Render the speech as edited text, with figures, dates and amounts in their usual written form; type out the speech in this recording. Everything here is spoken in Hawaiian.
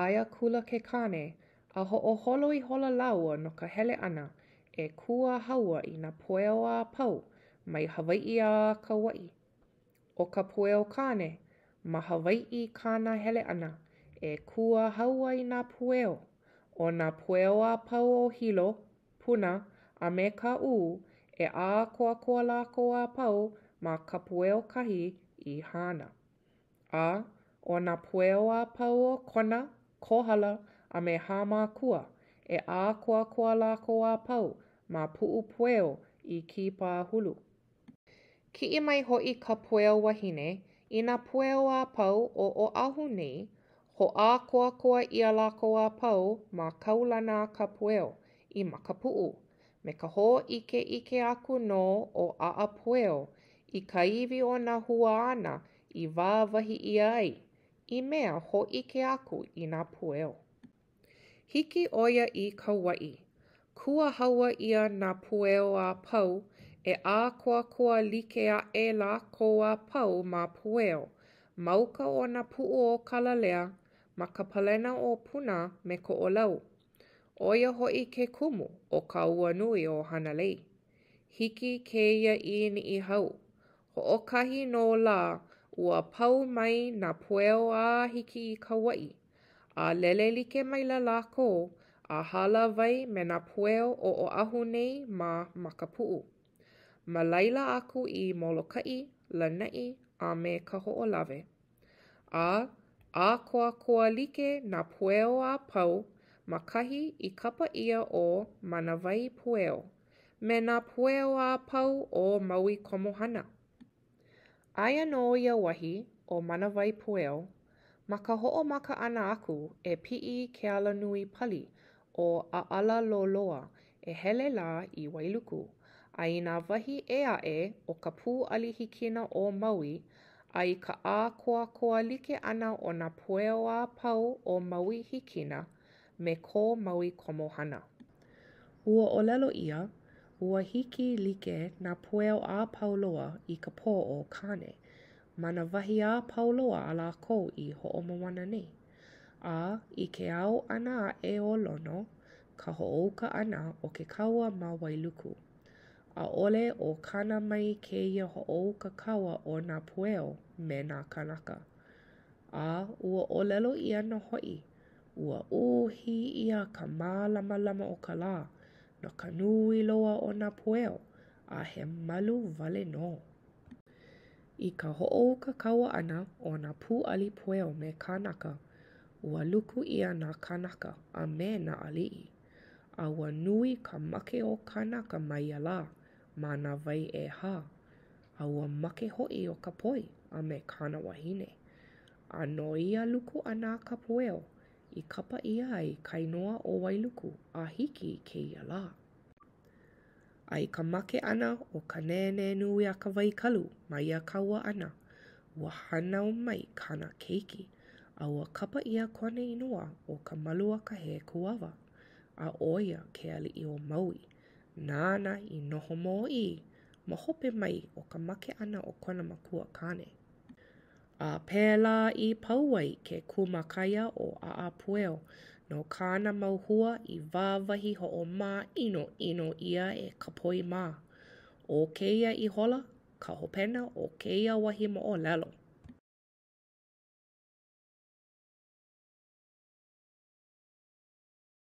aia kula ke kane, a ho'oholo I hola laua no ka hele ana e kua haua I nā pueo a pau mai Hawai'i a Kauai. O ka pueo kane, ma Hawai'i kāna hele ana e kua haua I nā pueo. O nā pueo a pau o hilo, puna, a me ka e a koa lako a pau ma ka pueo kahi I hana. A o nā pueo a pau o kona, kohala, a me hāmākua e a koa lako a pau ma pu'u pueo I ki pāhulu. Ki'i mai ho'i ka pueo wahine, I nā pueo a pau o Oahu nei, ho a koa ia lako a pau ma kaulana ka pueo I makapu'u, me ka ho'ike aku no o a pueo I ka iwi o nā hua ana I wāwahi ia ai, I mea ho'ike aku I nā pueo. Hiki ʻoia I Kauai, kua haua ia nā pueo a pau e a koa like a'e lako a pau ma pueo, mauka o nā pu'u o Kalalea, ma ka palena o Puna me Ko'olau. ʻOia ho'i ke kumu o ka uanui o Hanalei. Hiki kēia I ni'ihau. Ho'okahi no lā ua pau mai nā pueo a hiki I Kauai. A lele like maila lākou a hala wai me nā pueo o Oahu nei ma Makapu'u. Ma laila aku I Moloka'i, Lanai, a me ka ho'olawe. A koa like nā pueo a pau ma kahi I kapa ia o Manawai Pueo, me nā pueo a pau o Maui Komohana. Aia no ia wahi o Manawai Pueo, ma ka ho'omaka ana aku e pi'i ke alanui pali o A'ala Loloa e hele la I Wailuku, a I nā wahi e a'e o ka pū alihikina o Maui, a I ka a koa like ana o nā pueo a pau o Maui hikina me ko Maui Komohana. Ua ʻōlelo ia, ua hiki like nā pueo a pau loa I ka pō o Kane, ma nā wahi a pau loa a lākou I ho'omawana nei. A I ke ao ana e o lono, ka ho'ouka ana o ke kaua ma Wailuku. A ole o kana mai kēia ho'ouka kaua o nā pueo me nā kanaka. A ua ʻōlelo ia no ho'i, ua uhi ia ka mālama o ka lā, no ka nui loa o nā pueo, a he malu wale nō. I ka ho'ouka kaua ana o nā pū'ali pueo me kānaka, ua luku ia nā kānaka a me nā ali'i. A ua nui ka make o kānaka mai ia lā, ma nā wai e hā. A ua make ho'i o ka poi a me kāna wahine. A no ia luku ana ka pueo, I kapa ia ai kainoa o Wailuku a hiki kēia lā. Ai ka make ana o ka nene nui a ka waikalu ma ia kaua ana, ua hanau mai kana keiki, a ua kapa ia kone inua o ka malua ka he kuawa, a oia ke ali'i o Maui, nāna I noho mō ma hope mai o ka make ana o kona makua kane. A pēlā I pauai ke kumakaia o a pueo, no kāna mauhua I wāwahi ho'omā ino ia e ka poi mā. O keia I hola, ka hopena o keia wahi mo'olelo.